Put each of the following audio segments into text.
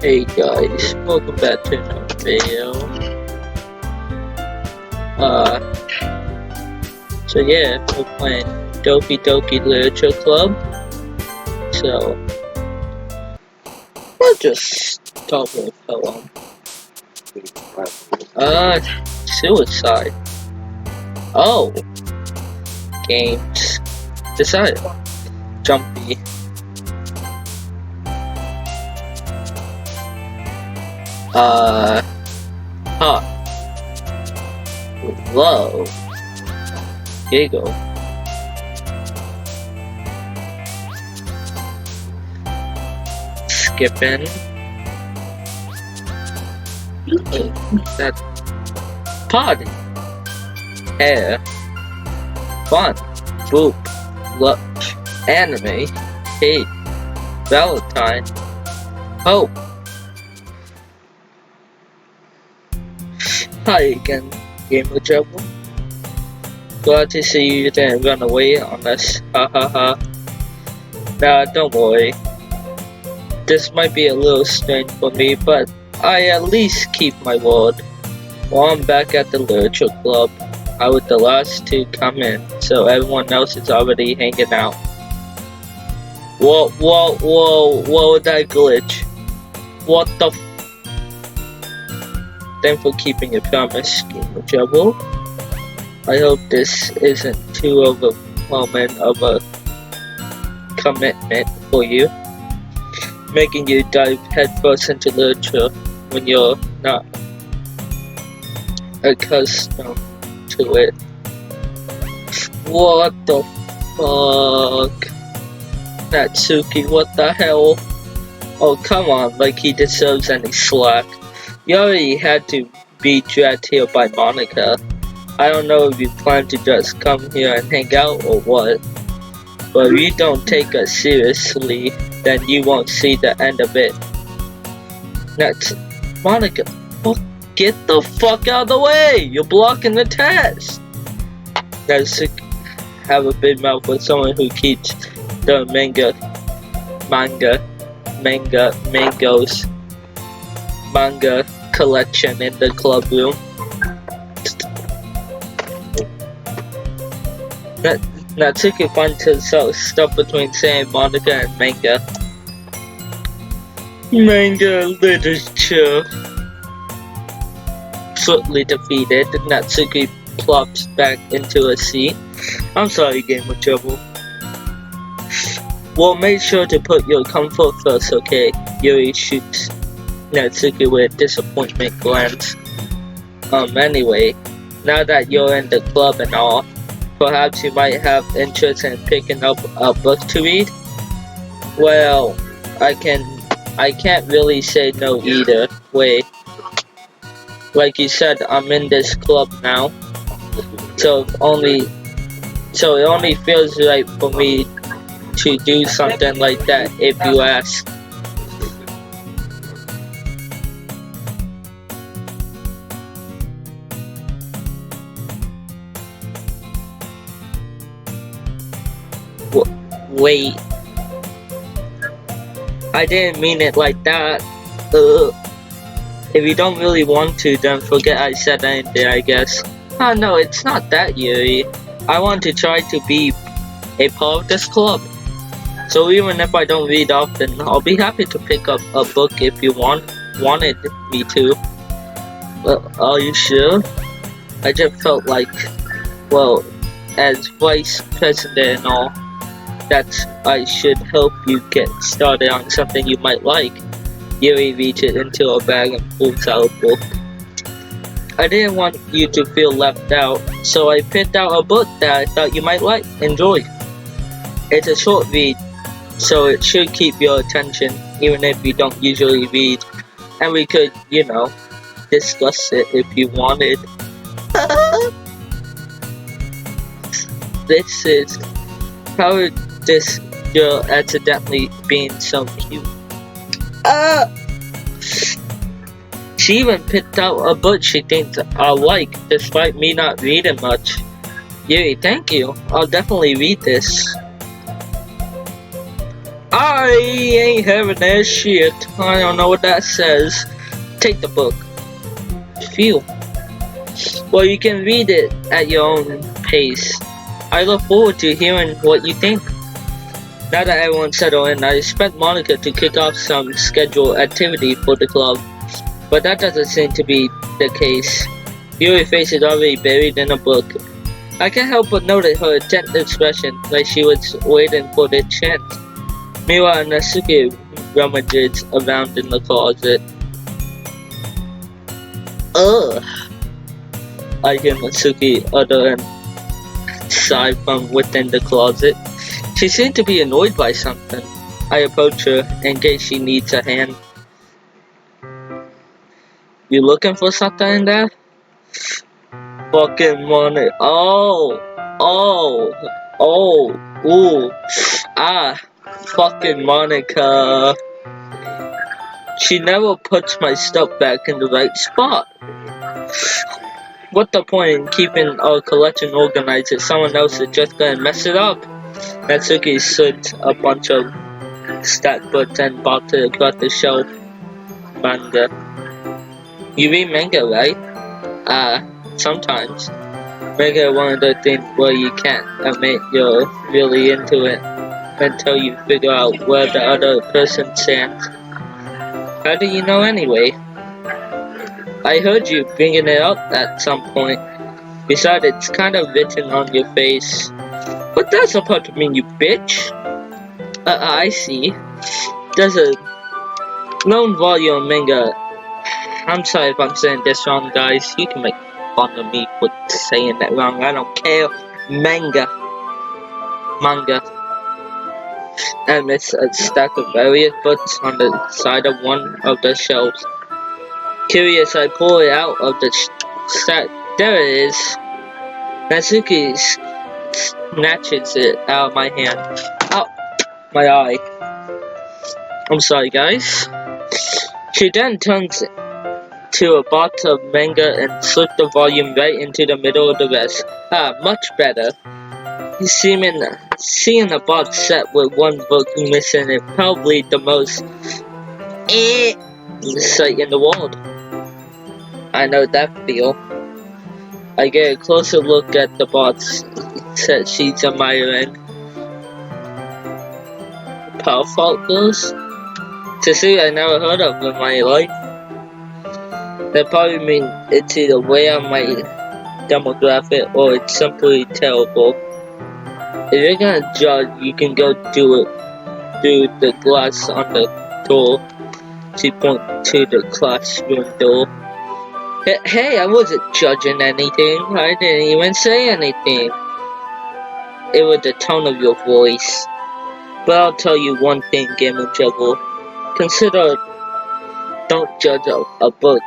Hey guys, welcome back to another video. So yeah, we're playing Doki Literature Club. So, I'll just start with a poem. Suicide. Oh, games. Decided. Jumpy. Hot. Low. Giggle. Skipping. That. Party. Hair. Fun. Boop. Lunch. Anime. Hate. Valentine. Hope. Hi again, Gamer Trouble. Glad to see you didn't run away on us. Ha ha ha. Nah, don't worry. This might be a little strange for me, but I at least keep my word. While I'm back at the Literature Club, I was the last to come in, so everyone else is already hanging out. Whoa, that glitch. What the Thanks for keeping your promise, Gamer Trouble. I hope this isn't too overwhelming of a commitment for you, making you dive headfirst into literature when you're not accustomed to it. What the fuck? Natsuki, what the hell? Oh, come on, like he deserves any slack. Yuri had to be dragged here by Monica. I don't know if you plan to just come here and hang out or what, but if you don't take us seriously, then you won't see the end of it. Next, Monica, get the fuck out of the way! You're blocking the test! That's have a big mouth for someone who keeps the manga collection in the club room. Natsuki finds herself stuck between saying Monica and manga. Manga literature. Swiftly defeated, Natsuki plops back into a seat. I'm sorry, Gamer Trouble. Well, make sure to put your comfort first, okay? Yuri shoots Natsuki with a disappointment glance. Anyway, now that you're in the club and all, perhaps you might have interest in picking up a book to read? Well, I can't really say no either way. Like you said, I'm in this club now, so it only feels right for me to do something like that if you ask. Wait, I didn't mean it like that. If you don't really want to, then forget I said anything, I guess. Oh no, it's not that, Yuri. I want to try to be a part of this club. So even if I don't read often, I'll be happy to pick up a book if you wanted me to. Are you sure? I just felt like, well, as vice president and all, that I should help you get started on something you might like. Yuri reaches into a bag and pulls out a book. I didn't want you to feel left out, so I picked out a book that I thought you might enjoy. It's a short read, so it should keep your attention, even if you don't usually read. And we could, discuss it if you wanted. This is how this girl accidentally being so cute. She even picked out a book she thinks I'll like, despite me not reading much. Yuri, thank you. I'll definitely read this. I ain't having that shit. I don't know what that says. Take the book. Phew. Well, you can read it at your own pace. I look forward to hearing what you think. Now that everyone's settled in, I expect Monica to kick off some scheduled activity for the club. But that doesn't seem to be the case. Yuri's face is already buried in a book. I can't help but notice her intent expression, like she was waiting for the chance. Meanwhile, Natsuki rummages around in the closet. Ugh! I hear Natsuki utter a sigh from within the closet. She seemed to be annoyed by something. I approach her in case she needs a hand. You looking for something in there? Fucking money. Oh, ooh, fucking Monica. She never puts my stuff back in the right spot. What's the point in keeping our collection organized if someone else is just gonna mess it up? Natsuki slid a bunch of stacked books and boxes across the shelf. Manga. You read manga, right? Sometimes. Manga is one of the things where you can't admit you're really into it until you figure out where the other person stands. How do you know anyway? I heard you bringing it up at some point. Besides, it's kind of written on your face. What that's supposed to mean, you bitch? I see. There's a known volume manga. I'm sorry if I'm saying this wrong, guys. You can make fun of me for saying that wrong. I don't care. Manga. And it's a stack of various books on the side of one of the shelves. Curious, I pull it out of the stack. There it is. Natsuki snatches it out of my hand. Ow! My eye. I'm sorry, guys. She then turns to a box of manga and slips the volume right into the middle of the rest. Much better. Seeing a box set with one book missing is probably the most sight in the world. I know that feel. I get a closer look at the box set she's admiring. Powerful girls? To see I never heard of in my life. That probably means it's either way on my demographic or it's simply terrible. If you're gonna judge, you can go do it through the glass on the door. She points to the classroom door. Hey, I wasn't judging anything. I didn't even say anything. It was the tone of your voice. But I'll tell you one thing, Gamer Juggle. Consider don't judge a book.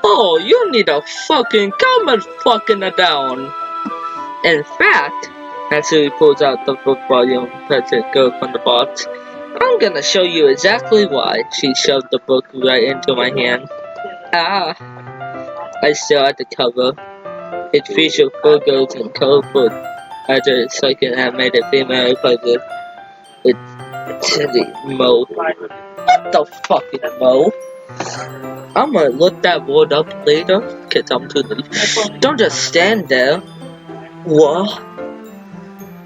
Oh, you need a fucking calm and fucking it down. In fact, Natsui pulls out the book volume and lets it go from the box. I'm gonna show you exactly why. She shoved the book right into my hand. I stare at the cover. It features 4 girls in colorful either second animated female poses. It's the Mo. What the fucking Mo? I'm gonna look that word up later, cause I'm too late. Don't just stand there. What?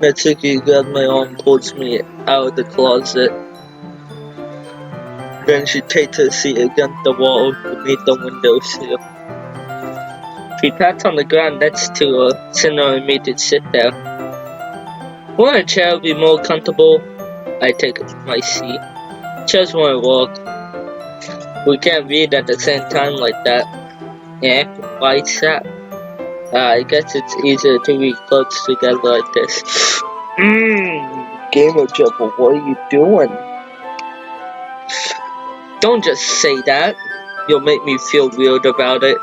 Natsuki grabs my arm and pulls me out of the closet. Then she takes her seat against the wall beneath the windowsill. She pats on the ground next to her, signaling me to sit there. Won't a chair be more comfortable? I take my seat. Chairs won't work. We can't read at the same time like that. Yeah, why is that? I guess it's easier to read close together like this. Gamer Juggle, what are you doing? Don't just say that. You'll make me feel weird about it.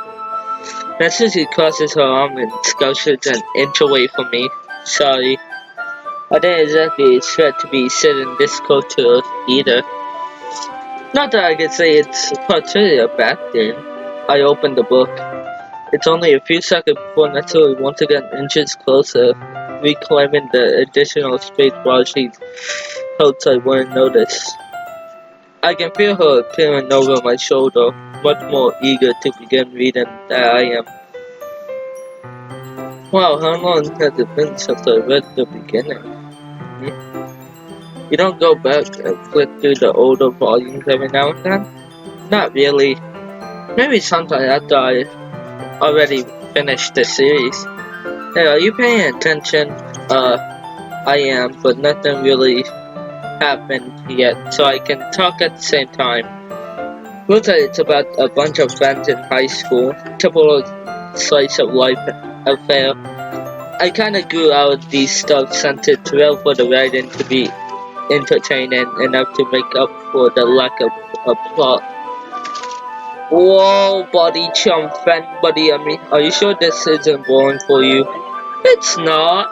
Natsuki crosses her arm and scoushes an inch away from me. Sorry. I didn't exactly expect to be sitting this close to her either. Not that I could say it's particularly a bad thing. I opened the book. It's only a few seconds before Natsuki once again inches closer, reclaiming the additional space while she's hoped I wouldn't notice. I can feel her peering over my shoulder, much more eager to begin reading than I am. Wow, how long has it been since I read the beginning? You don't go back and flip through the older volumes every now and then? Not really. Maybe sometime after I already finished the series. Hey, are you paying attention? I am, but nothing really happened yet, so I can talk at the same time. Looks like it's about a bunch of friends in high school. Typical slice of life affair. I kinda grew out of these stuff since it's well for the writing to be entertaining enough to make up for the lack of a plot. Whoa, buddy, chum, friend, buddy, are you sure this isn't boring for you? It's not.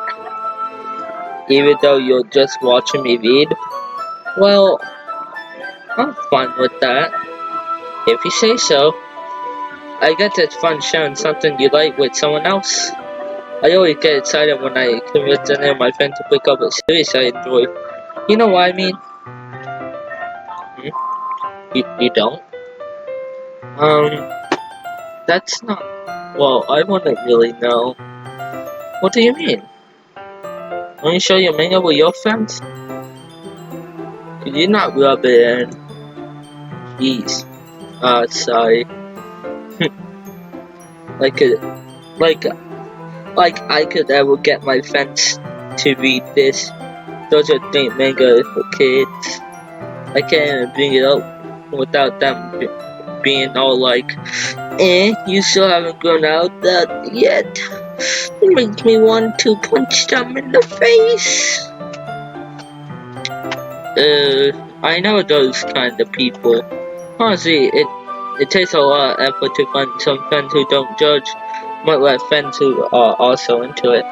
Even though you're just watching me read? Well, I'm fine with that. If you say so. I guess it's fun sharing something you like with someone else. I always get excited when I convince any of my friends to pick up a series I enjoy. You know what I mean? You don't? That's not... Well, I wouldn't really know. What do you mean? Are you sure you hang out with your friends? Could you not rub it in? Jeez. Sorry. like I could ever get my friends to read this. Those are think manga for kids. I can't even bring it up without them being all like, you still haven't grown out that yet. It makes me want to punch them in the face. I know those kind of people. Honestly, it takes a lot of effort to find some friends who don't judge, much like friends who are also into it.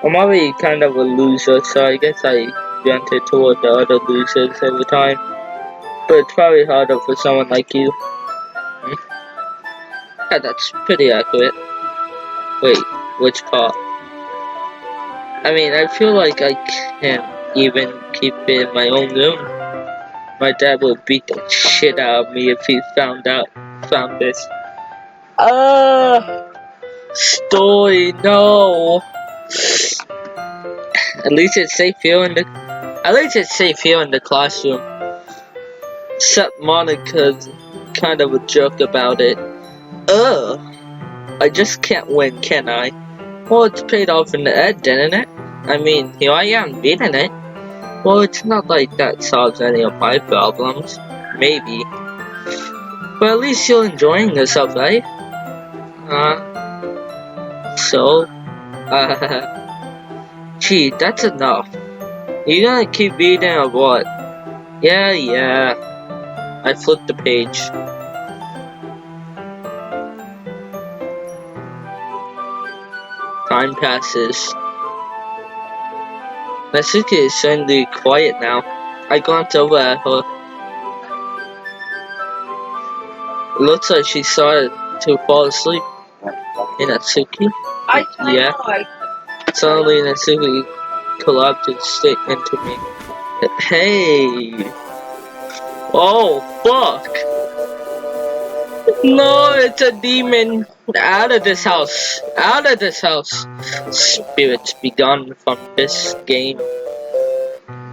I'm already kind of a loser, so I guess I gravitated toward the other losers over time. But it's probably harder for someone like you. Yeah, that's pretty accurate. Wait, which part? I mean, I feel like I can't even keep it in my own room. My dad would beat the shit out of me if he found this. Story, no. At least it's safe here in the classroom. Except Monica's kind of a jerk about it. I just can't win, can I? Well, it's paid off in the end, didn't it? I mean, here I am beating it. Well, it's not like that solves any of my problems. Maybe. But at least you're enjoying yourself, right? So? Gee, that's enough. You gonna keep reading or what? Yeah. I flipped the page. Time passes. Natsuki is suddenly quiet now. I glanced over at her. It looks like she started to fall asleep. Hey, Natsuki? Yeah. Suddenly Natsuki collapsed into me. Hey! Oh, fuck! No, it's a demon! Out of this house! Out of this house! Spirits be gone from this game.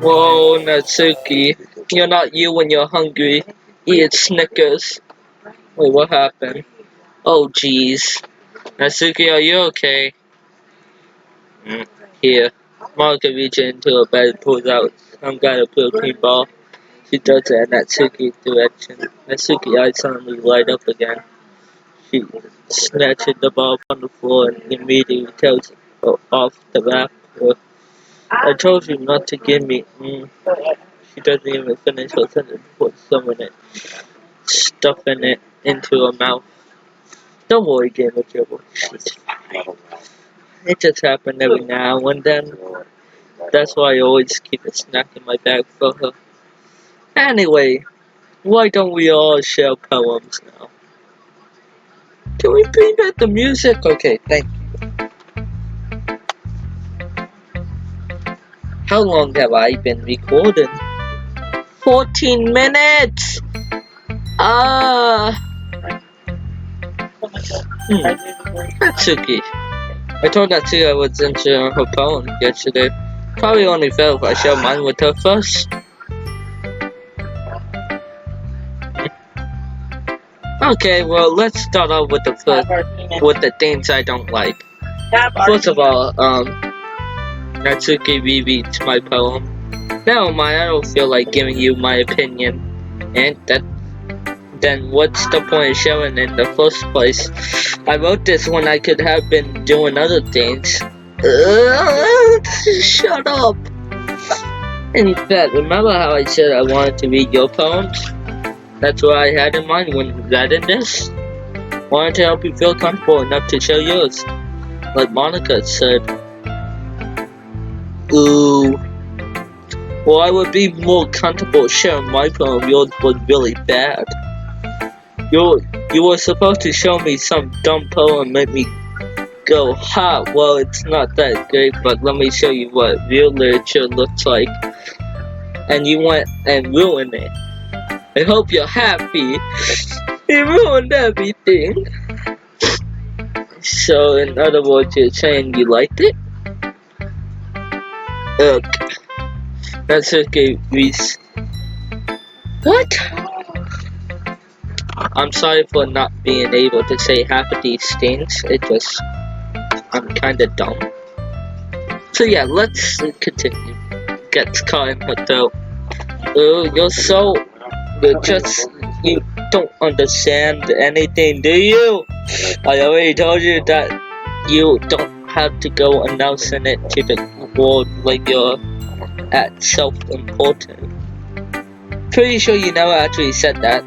Whoa, Natsuki. You're not you when you're hungry. Eat Snickers. Wait, what happened? Oh, jeez. Natsuki, are you okay? Here. Monica reaches into her bed and pulls out some kind of protein ball. She does it in Natsuki's direction. Natsuki's eyes suddenly light up again. She snatches the ball from the floor and immediately tells off the wrapper. I told you not to give me. She doesn't even finish her sentence before stuffing it into her mouth. Don't worry, Game of Trouble. She's fine. It just happened every now and then. That's why I always keep a snack in my bag for her. Anyway, why don't we all share poems now? Can we bring back the music? Okay, thank you. How long have I been recording? 14 minutes! Natsuki. I told Natsuki I was into her poem yesterday. Probably only fair if I share mine with her first. Okay, well, let's start off with the things I don't like. First of all, Natsuki rereads my poem. Never mind, I don't feel like giving you my opinion. And then what's the point of sharing in the first place? I wrote this when I could have been doing other things. Shut up! In fact, remember how I said I wanted to read your poems? That's what I had in mind when writing this. Wanted to help you feel comfortable enough to share yours. Like Monica said. Ooh. Well, I would be more comfortable sharing my poem. Yours was really bad. You were supposed to show me some dumb poem and make me go, ha, well, it's not that great, but let me show you what real literature looks like. And you went and ruined it. I hope you're happy. You ruined everything. So, in other words, you're saying you liked it? Ugh. That's okay, Reese. What? I'm sorry for not being able to say half of these things. I'm kinda dumb. So yeah, let's continue. Gets caught in her throat. You don't understand anything, do you? I already told you that you don't have to go announcing it to the world like you're at self-important. Pretty sure you never actually said that.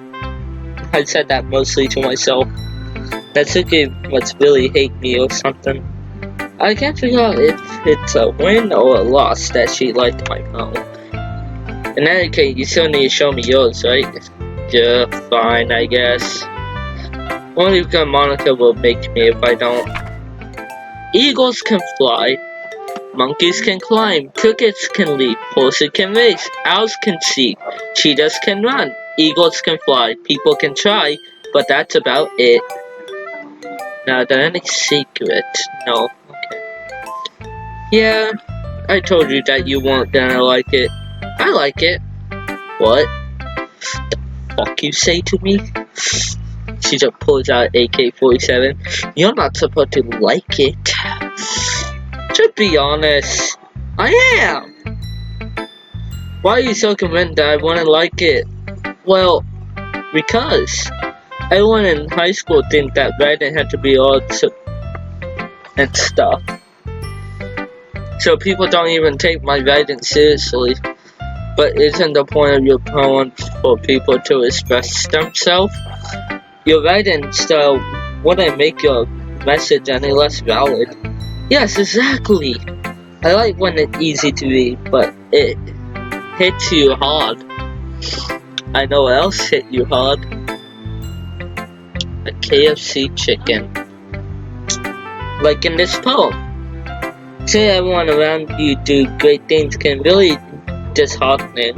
I said that mostly to myself. Natsuki must really hate me or something. I can't figure out if it's a win or a loss that she liked my poem. In any case, you still need to show me yours, right? Yeah, fine, I guess. Only because Monica will make me if I don't. Eagles can fly. Monkeys can climb. Crickets can leap. Horses can race. Owls can see. Cheetahs can run. Eagles can fly. People can try. But that's about it. Now, are there any secrets? No. Okay. Yeah, I told you that you weren't gonna like it. I like it. What? The fuck you say to me? She just pulls out AK-47. You're not supposed to like it. To be honest, I am. Why are you so convinced that I wouldn't like it? Well, because everyone in high school thinks that writing had to be all and stuff. So people don't even take my writing seriously. But isn't the point of your poem for people to express themselves? Your writing style wouldn't make your message any less valid. Yes, exactly. I like when it's easy to read, but it hits you hard. I know what else hit you hard. A KFC chicken. Like in this poem. Seeing everyone around you do great things can really disheartening.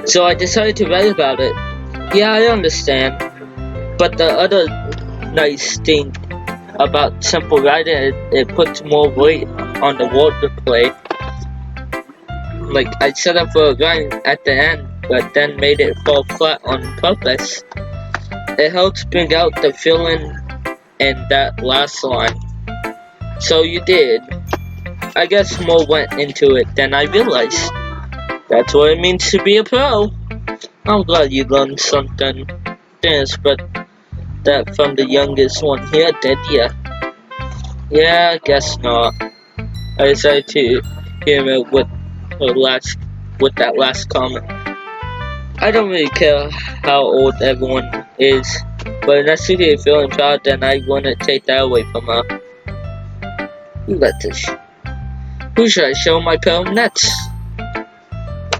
So I decided to write about it. Yeah, I understand. But the other nice thing about simple writing is it puts more weight on the wordplay. Like I set up for a rhyme at the end, but then made it fall flat on purpose. It helps bring out the feeling in that last line. So you did. I guess more went into it than I realized. That's what it means to be a pro. I'm glad you learned something. Didn't expect that from the youngest one here, did ya? Yeah, I guess not. I decided to hear it with that last comment. I don't really care how old everyone is, but if Natsuki is feeling proud, then I wouldn't take that away from her. Who should I show my poem next?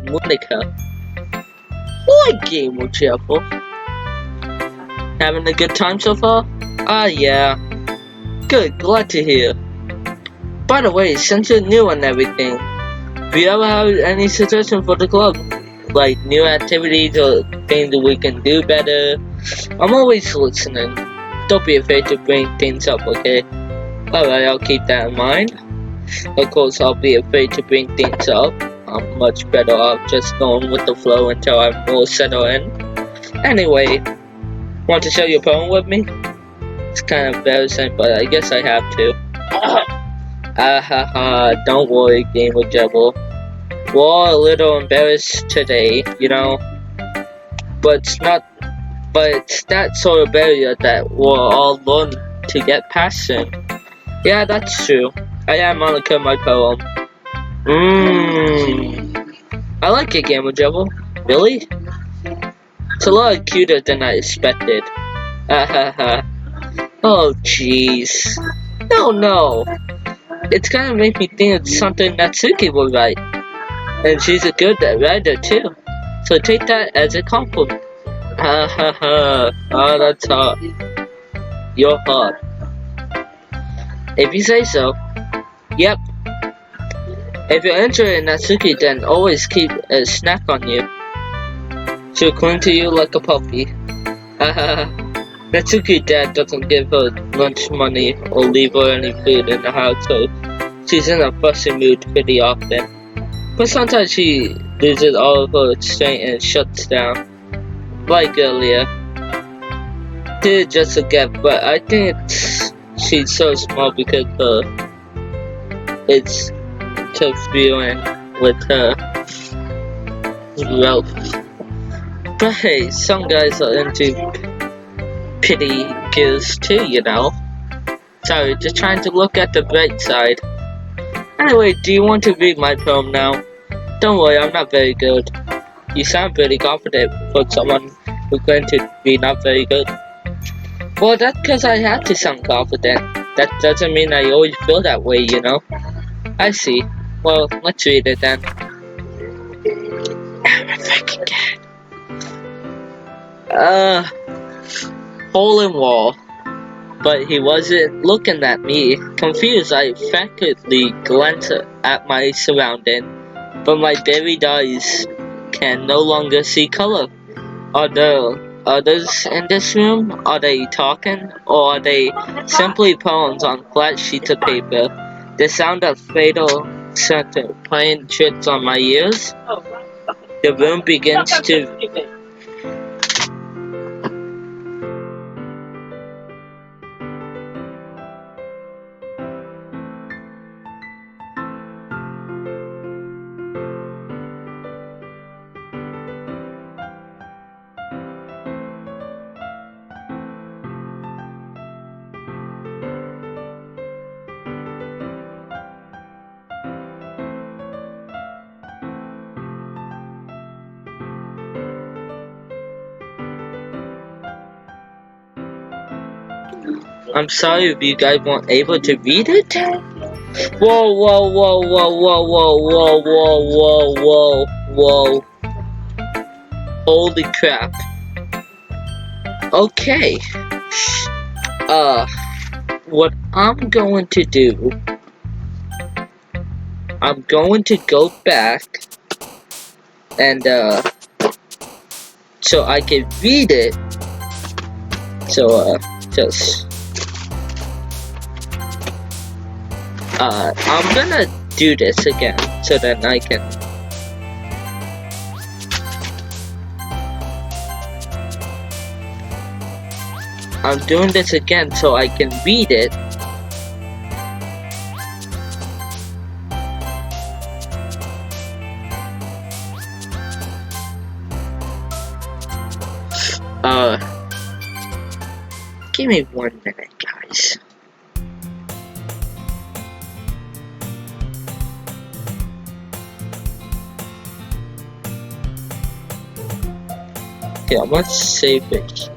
Monica. What game, whichever. Having a good time so far? Ah, yeah. Good, glad to hear. By the way, since you're new and everything, Do you ever have any suggestion for the club? Like new activities or things that we can do better? I'm always listening. Don't be afraid to bring things up, okay? Alright, I'll keep that in mind. Of course, I'll be afraid to bring things up. I'm much better off just going with the flow until I'm more settled in. Anyway, want to share your poem with me? It's kind of embarrassing, but I guess I have to. Don't worry, Gamer Jebble. We're all a little embarrassed today, you know? But it's not, but it's that sort of barrier that we'll all learn to get past soon. Yeah, that's true. I am Monica, my poem. I like it, Gamer Jebble. Really? It's a lot cuter than I expected. Oh, jeez. No. It's gonna make me think it's something Natsuki would write. And she's a good writer, too. So take that as a compliment. Oh, that's hot. You're hot. If you say so. Yep. If you're interested in Natsuki, then always keep a snack on you. She'll cling to you like a puppy. Natsuki dad doesn't give her lunch money or leave her any food in the house, so she's in a fussy mood pretty often. But sometimes she loses all of her strength and shuts down. Like earlier. Did just forget, but I think she's so small because it's interfering with her growth. But hey, some guys are into pity girls too, you know. Sorry, just trying to look at the bright side. Anyway, do you want to read my poem now? Don't worry, I'm not very good. You sound pretty confident for someone who's going to be not very good. Well, that's because I have to sound confident. That doesn't mean I always feel that way, you know? I see. Well, let's read it then. I'm a freaking cat. Hole in wall. But he wasn't looking at me. Confused, I frantically glanced at my surrounding. But my buried eyes can no longer see color. Are there others in this room? Are they talking? Or are they simply poems on flat sheets of paper? The sound of fatal center playing tricks on my ears. The room begins to... I'm sorry if you guys weren't able to read it. Whoa. Holy crap. Okay. What I'm going to do, I'm going to go back and, so I can read it. So, I'm gonna do this again so that I can. I'm doing this again so I can read it. Give me 1 minute, guys. Okay, I'm gonna save it here.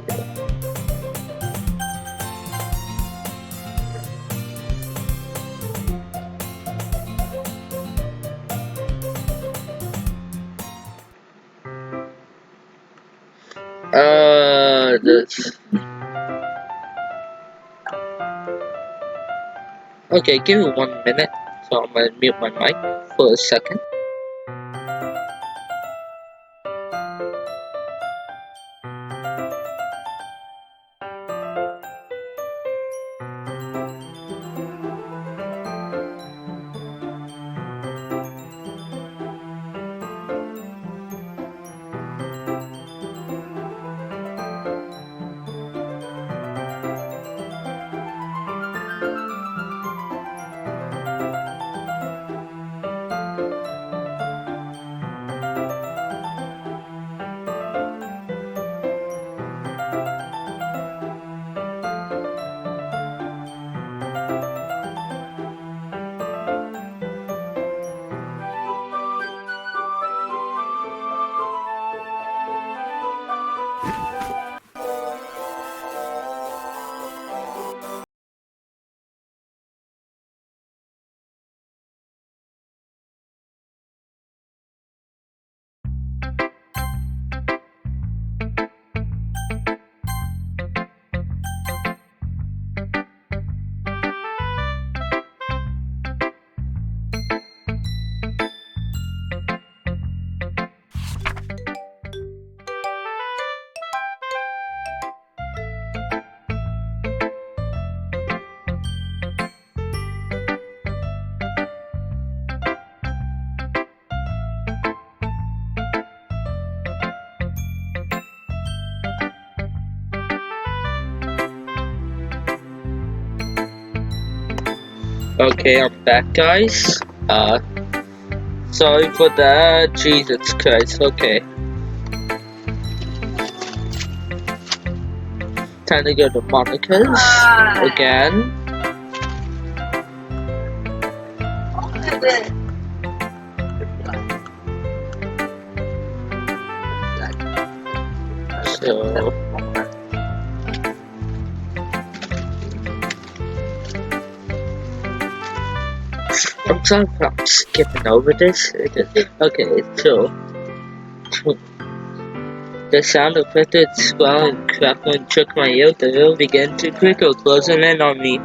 This. Okay, give me 1 minute. So I'm gonna mute my mic for a second. Okay, I'm back, guys. Sorry for that. Jesus Christ. Okay. Time to go to Monica's again. So. I'm sorry if I'm skipping over this. Okay, so. The sound of crickets squalling, crackling shook my ear. The air began to trickle, closing in on me.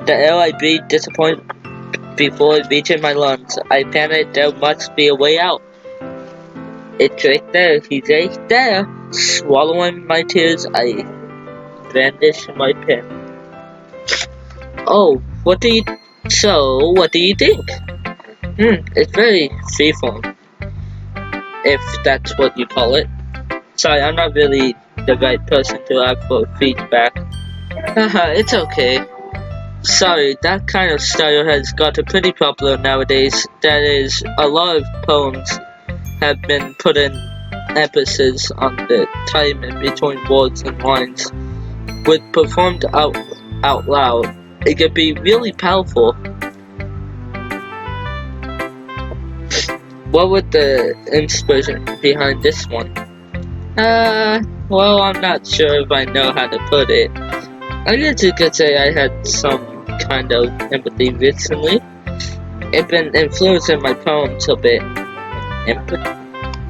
The air I breathed disappointed before reaching my lungs. I panicked. There must be a way out. It's right there. He's right there. Swallowing my tears, I brandished my pen. Oh, what do you think? It's very freeform, if that's what you call it. Sorry, I'm not really the right person to ask for feedback. Haha, it's okay. Sorry, that kind of style has gotten pretty popular nowadays. That is, a lot of poems have been put in emphasis on the time in between words and lines. When performed out loud, it can be really powerful. What was the inspiration behind this one? Well, I'm not sure if I know how to put it. I guess you could say I had some kind of empathy recently. It's been influencing my poems a bit.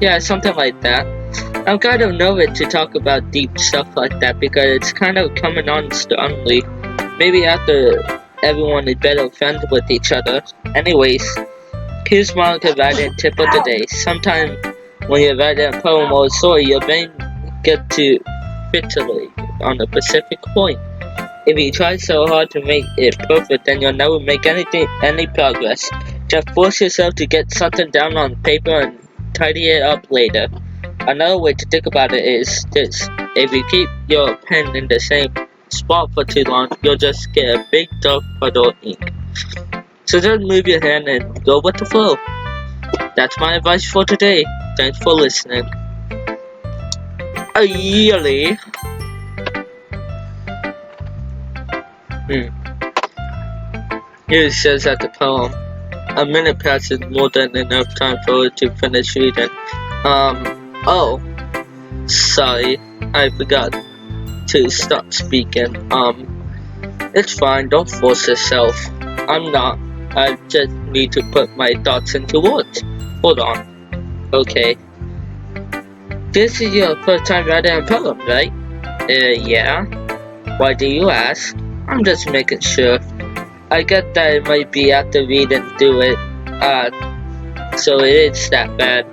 Yeah, something like that. I'm kind of nervous to talk about deep stuff like that because it's kind of coming on strongly. Maybe after everyone is better friends with each other. Anyways, here's Monica writing tip of the day. Sometimes when you're writing a poem or a story, your brain gets to fixate on a specific point. If you try so hard to make it perfect, then you'll never make any progress. Just force yourself to get something down on paper and tidy it up later. Another way to think about it is this. If you keep your pen in the same spot for too long, you'll just get a big dark puddle of ink. So just move your hand and go with the flow. That's my advice for today. Thanks for listening. Yuri. Yuri says at the poem, a minute passes more than enough time for her to finish reading. Oh, sorry, I forgot to stop speaking. It's fine, don't force yourself. I'm not. I just need to put my thoughts into words. Hold on. Okay. This is your first time writing a poem, right? Yeah. Why do you ask? I'm just making sure. I get that it might be after reading through it. So it is that bad.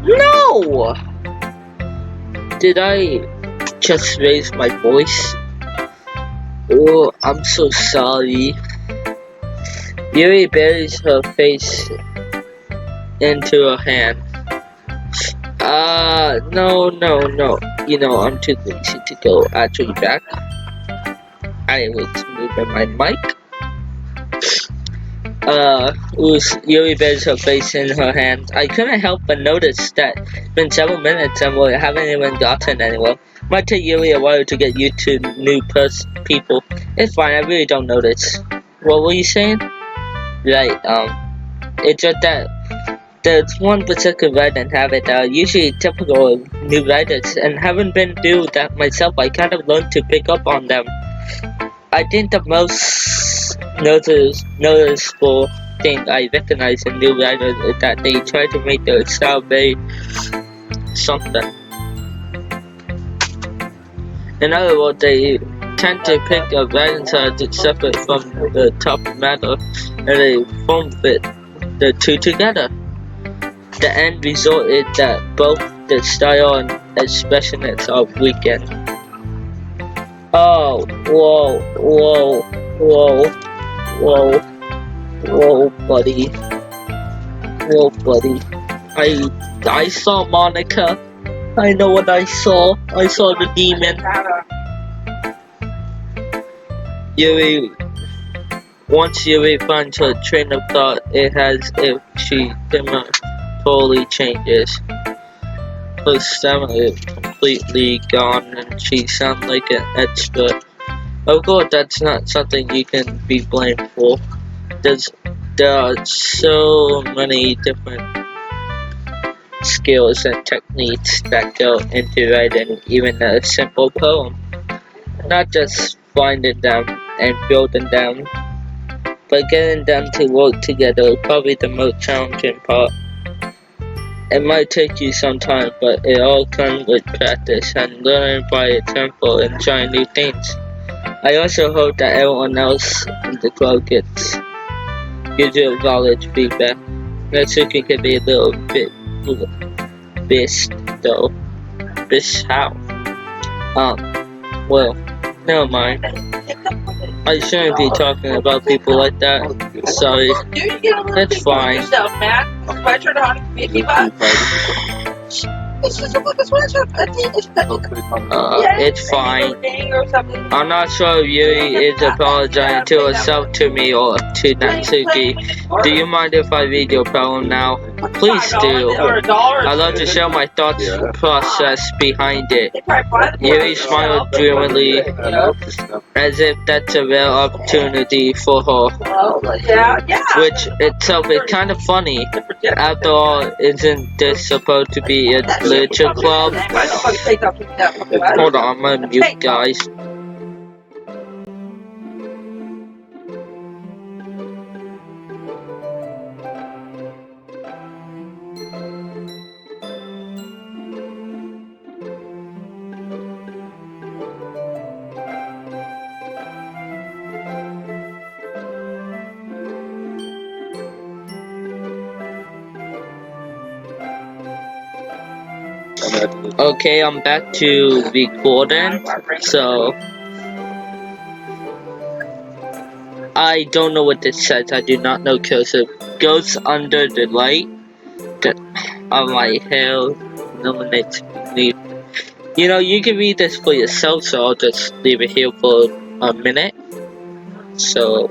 No! Did I just raise my voice? Oh, I'm so sorry. Yuri buries her face into her hand. No. You know, I'm too lazy to go actually back. I was moving my mic. Yuri buries her face in her hand. I couldn't help but notice that it's been several minutes and we haven't even gotten anywhere. Might take Yuri a while to get used to new people. It's fine, I really don't notice. What were you saying? Right, it's just that there's one particular writing habit that are usually typical of new writers, and having been through that myself, I kind of learned to pick up on them. I think the most noticeable thing I recognize in new writers is that they try to make their style very something. In other words, they tend to pick a writing style that's separate from the top matter, and they form fit the two together. The end result is that both the style and expressiveness are weakened. Oh, whoa, buddy. Whoa, buddy. I saw Monica. I know what I saw. I saw the demon. Yuri Once Yuri finds her train of thought, it has if she totally changes. Her stamina is completely gone and she sounds like an expert. Of course, that's not something you can be blamed for. There are so many different skills and techniques that go into writing even a simple poem. Not just finding them and building them, but getting them to work together is probably the most challenging part. It might take you some time, but it all comes with practice and learning by example and trying new things. I also hope that everyone else in the club gives you valid feedback. Natsuki can be a little bit pissed though. Pissed how? Well, never mind. I shouldn't be talking about people like that. Sorry. It's fine. It's fine. I'm not sure if Yuri is apologizing to herself, to me, or to Natsuki. Do you mind if I read your poem now? Please do. I'd love to share my thoughts process behind it. Yuri smiled dreamily, as if that's a rare opportunity for her. Which itself is kind of funny. After all, isn't this supposed to be a literature club? Hold on, I'm gonna mute, guys. Okay, I'm back to recording. So I don't know what this says. I do not know cursive. Goes under the light of my hair illuminates me. You know, you can read this for yourself, so I'll just leave it here for a minute. So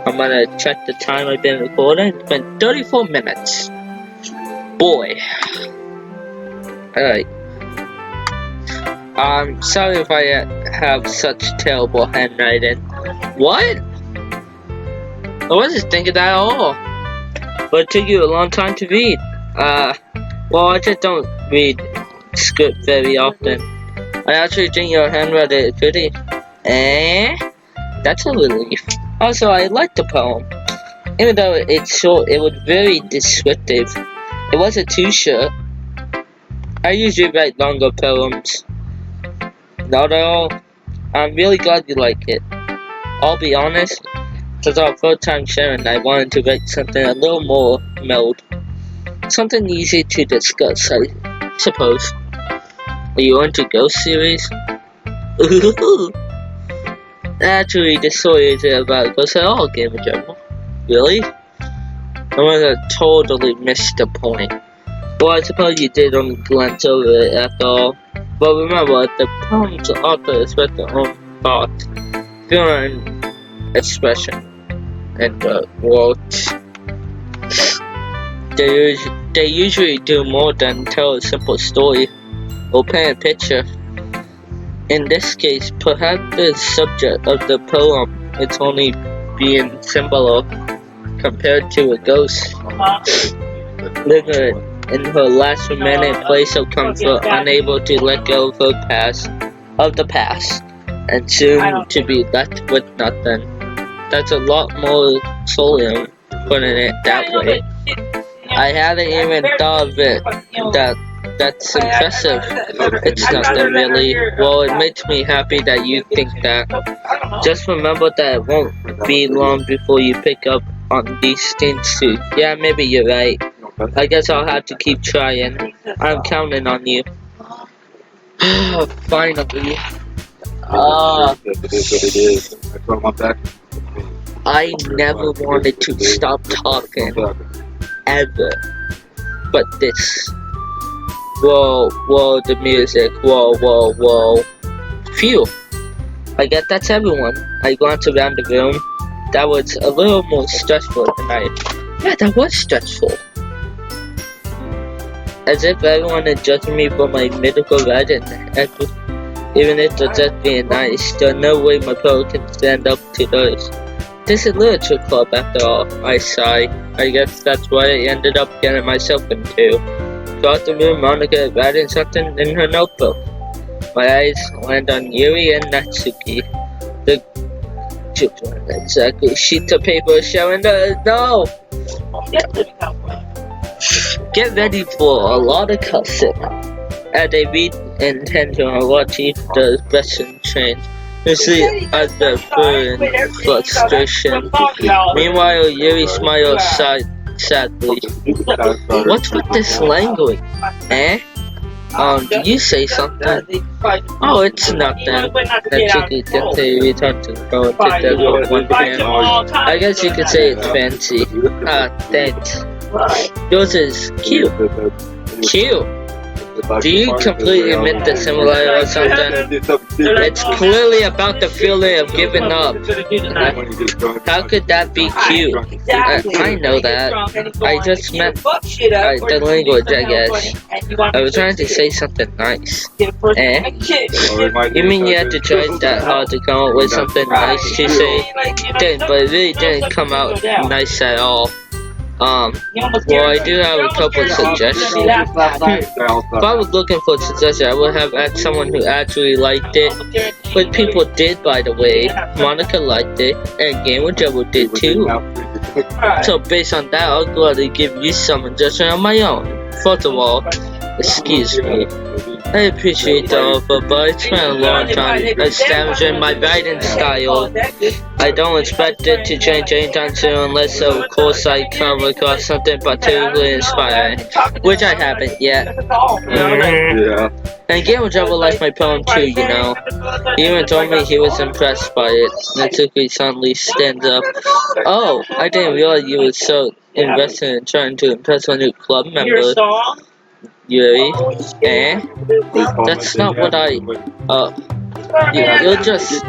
I'm gonna check the time I've been recording. It's been 34 minutes. Boy. Alright. I'm sorry if I have such terrible handwriting. What? I wasn't thinking that at all. But it took you a long time to read. Well, I just don't read script very often. I actually think your handwriting is pretty. That's a relief. Also, I like the poem. Even though it's short, it was very descriptive. It wasn't too short. I usually write longer poems. Not at all. I'm really glad you like it. I'll be honest, because our first time sharing, I wanted to write something a little more mild. Something easy to discuss, I suppose. Are you into ghost series? Actually, the story isn't about ghosts at all, game in general. Really? I must have totally missed the point. Well, I suppose you did only glance over it after all. But remember, the poem's author expressed their own thoughts, feeling, expression, and the words. They usually do more than tell a simple story or paint a picture. In this case, perhaps the subject of the poem is only being similar compared to a ghost. Living in her last remaining place of comfort, unable to let go of the past, and soon to be left with nothing. That's a lot more solemn, putting it that way. I hadn't even thought of it. That's impressive. It's nothing really. Well, it makes me happy that you think that. Just remember that it won't be long before you pick up on these things too. Yeah, maybe you're right. I guess I'll have to keep trying. I'm counting on you. Finally. I never wanted to stop talking. Ever. But this. Whoa, the music. Whoa. Phew. I guess that's everyone. I glanced around the room. That was a little more stressful tonight. Yeah, that was stressful. As if everyone is judging me for my medical writing. Even if they're just being nice, there's no way my poem can stand up to those. This is literature club after all, I sigh. I guess that's what I ended up getting myself into. Across the room, Monica is writing something in her notebook. My eyes land on Yuri and Natsuki. The exactly sheet of paper showing the no. Get ready for a lot of cussing. As they read intention and watch each the wrestling train. You see other in frustration. Meanwhile, Yuri smiles sadly. What's with this language? Eh? Did you say something? Oh, it's nothing. Natsuki gently returned to go and pick that up one hand. I guess you could say it's fancy. Ah, thanks. Yours is cute. Cute? Do you completely admit the similar or something? It's clearly about the feeling of giving up. How could that be cute? I know that. I just meant the language, I guess. I was trying to say something nice. Eh? You mean you had to try that hard to come up with something nice to say? Didn't, but it really didn't come out nice at all. Well, I do have a couple of suggestions. If I was looking for a suggestion, I would have asked someone who actually liked it. But people did, by the way. Monica liked it, and Game with Devil did too. So based on that, I'll gladly give you some suggestions on my own. First of all, excuse me. I appreciate the offer, but I spent a long time establishing my writing style. I don't expect it to change anytime soon unless, of course, I come across something particularly inspiring, which I haven't yet. And Game of Trouble liked my poem too, you know. He even told me he was impressed by it. Natsuki suddenly stands up. Oh, I didn't realize you were so invested in trying to impress a new club member. Yuri, eh? That's not what I, you're just,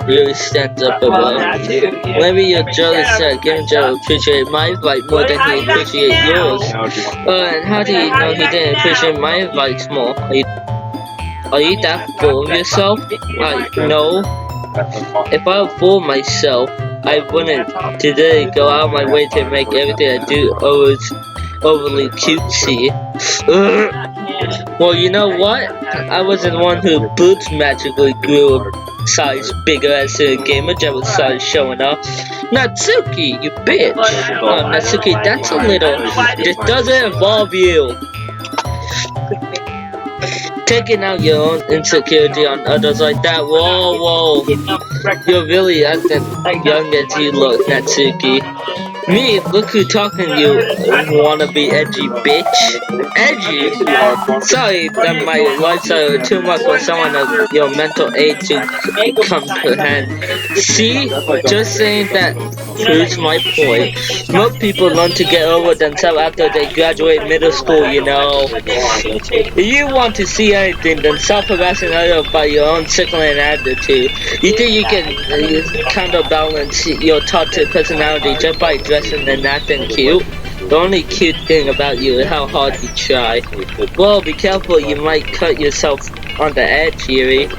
Yuri stands up above. Maybe you're jealous that Game Joe appreciated my invite more than he appreciated yours. And how do you know he didn't appreciate my invites more? Are you that full of yourself? No. If I were full of myself, I wouldn't today go out of my way to make everything I do overly cutesy. Well, you know what? I wasn't the one who boobs magically grew a size bigger as the gamer Jabba started showing up. Natsuki, you bitch! Natsuki, that's a little. This doesn't involve you. Taking out your own insecurity on others like that. Whoa. You're really acting young as you look, Natsuki. Me, look who talking to you, wannabe edgy bitch. Edgy? Sorry that my lifestyle is too much for someone of your mental age to comprehend. See? Just saying that proves my point. Most people learn to get over themselves after they graduate middle school, you know. If you want to see anything, then self-harassing others by your own sickening attitude. You think you can counterbalance your toxic personality just by dressing and acting cute? The only cute thing about you is how hard you try. Well, be careful, you might cut yourself on the edge, Yuri.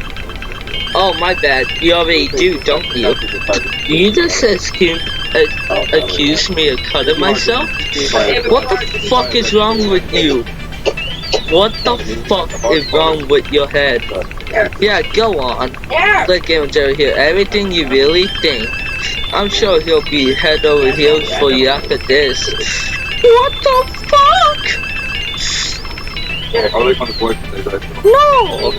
Oh, my bad. You already do, don't you? You just accuse me of cutting myself? What the fuck is wrong with you? What the fuck is wrong with your head? Yeah, go on. Let Game Jerry hear everything you really think. I'm sure he'll be head over heels for you after this. What the fuck? No!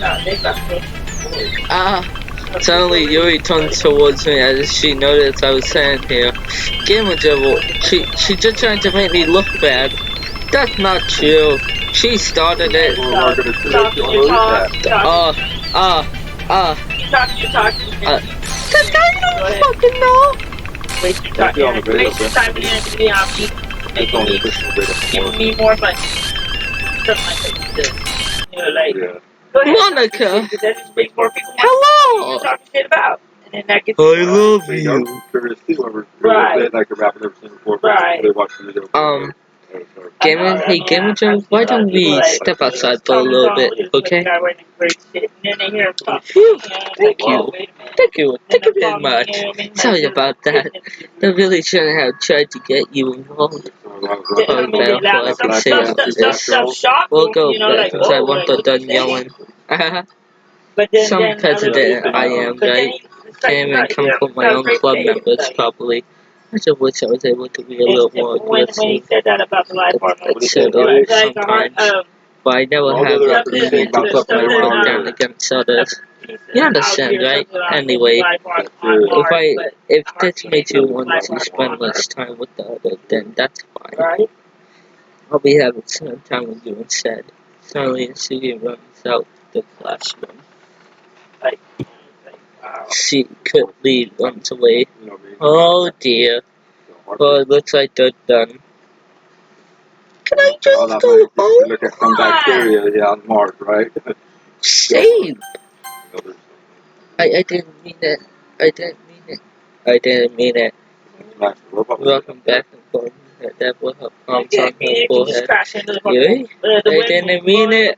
Suddenly Yuri turns towards me as she noticed I was standing here. Game of Devil, she just trying to make me look bad. That's not true. She started it. Cause I don't fucking know. Waste your time here to be on me. Give me more money. Something like this. You know, like, Monica! Hello! Hello! Oh. talking shit about. And then that gets I love you. Right. Gamer, hey Gamer Joe, why don't we step outside for a little bit, okay? Phew, thank you. Thank you very much. Sorry about that. I really shouldn't have tried to get you involved. Sorry, Belle, for everything out this. We'll go back because I want to done yelling. Some president I am, right? Can't even come from my own club members, probably. I just wish I was able to be a little more aggressive. That's silly sometimes. But I never have the ability to put my foot down against others. You understand, right? Anyway, if this makes you want to spend less time with the other, then that's fine. I'll be having some time with you instead. Suddenly, Natsuki runs out the classroom. Secretly runs away. Oh dear. Well, it looks like they're done. Can I just go home? Look at some bacteria on Mars, right? Save! I didn't mean it. I didn't mean it. Welcome back and forth. That will help palms on her forehead. Yuri? I didn't mean it.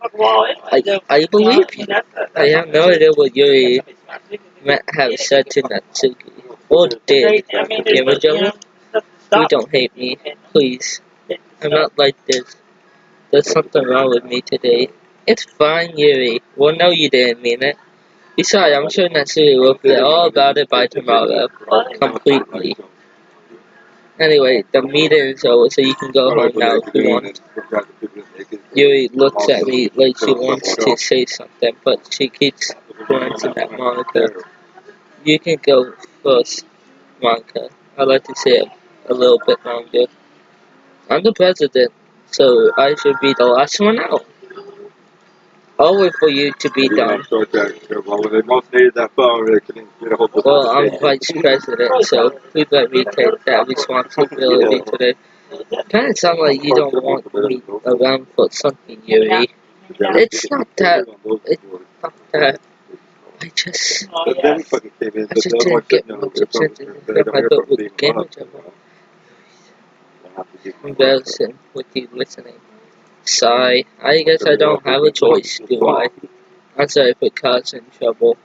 I believe you. I have no idea what Yuri might have said to Natsuki. Or did. Gamer Joe? You don't hate me. Please. I'm not like this. There's something wrong with me today. It's fine, Yuri. Well, no, you didn't mean it. Besides, I'm sure Natsuki will forget all about it by tomorrow. Completely. Anyway, the meeting is over, so you can go home now if you want. Yuri looks at me like she wants to say something, but she keeps glancing at Monica. You can go first, Monica. I'd like to say it a little bit longer. I'm the president, so I should be the last one out. I'll wait for you to be done. Well, I'm vice president, so please let me take that responsibility today. Kinda sound like you don't want me around for something, Yuri. It's not that. It's not that. I just didn't get much attention in my book with the game over. Embarrassing with you listening. Sigh. I guess I don't have a choice, do I? I'm sorry for causing trouble,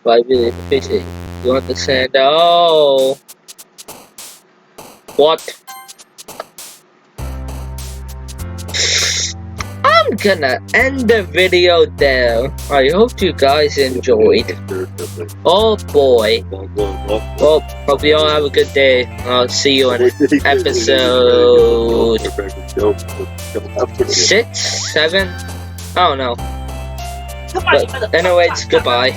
but I really appreciate it. You understand? Oh! What? I'm gonna end the video there. I hope you guys enjoyed. Oh boy. Well, hope you all have a good day. I'll see you in episode 6, 7? I don't know. But anyways, goodbye.